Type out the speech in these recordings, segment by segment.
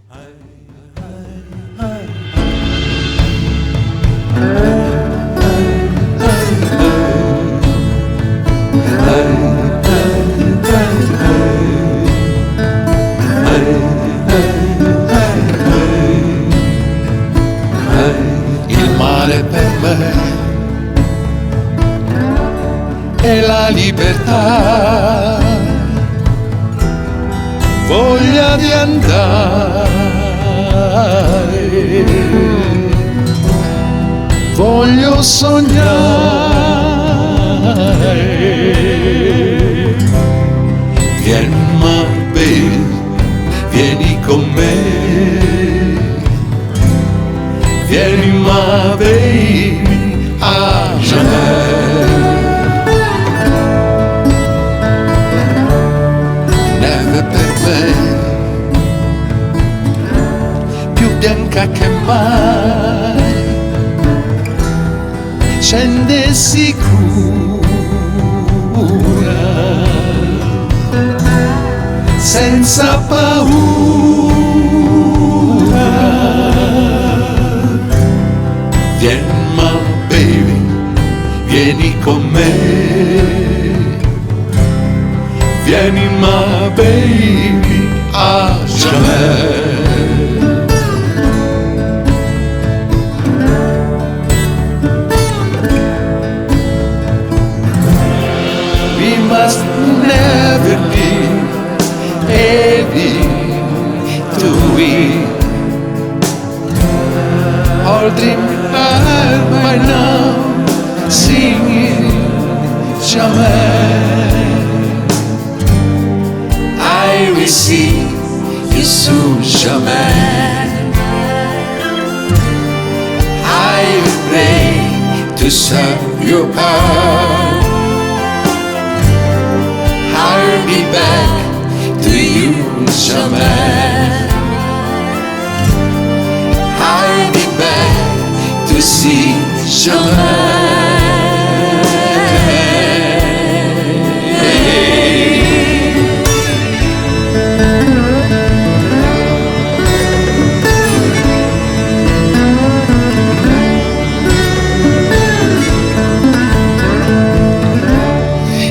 Il mare per me è la libertà, voglia di andare, voglio sognare. Vieni ma baby, vieni con me, vieni ma baby a jamais. Neve per me più bianca che mai, scende sicura, senza paura. Vieni ma baby, vieni con me, vieni ma baby a jamais. We must never leave, heavy to we all dream by now, singing jamais. I will see you soon, jamais. I will pray to serve your heart. I'll be back to you, jamais. I'll be back to see jamais.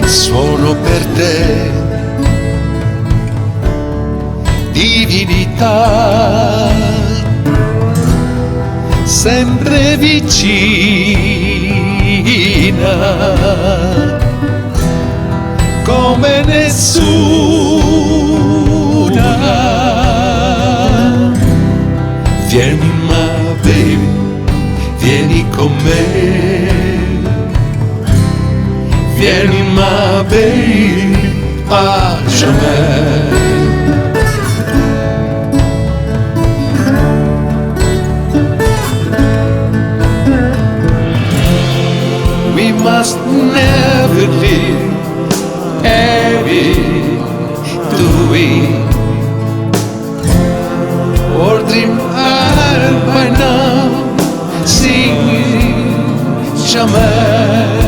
Solo per te, divinità, sempre vicina, come nessuna. Vieni ma baby, vieni con me, vieni ma baby a jamais. We must never live heavy do we, or dream hard by now, singing jamais.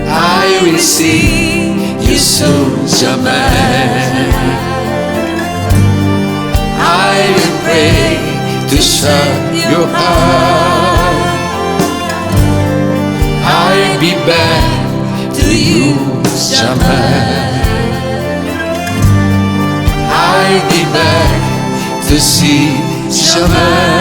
I will see you soon, jamais. I will pray to serve your heart. I'll be back to you, jamais. I'll be back to see, jamais.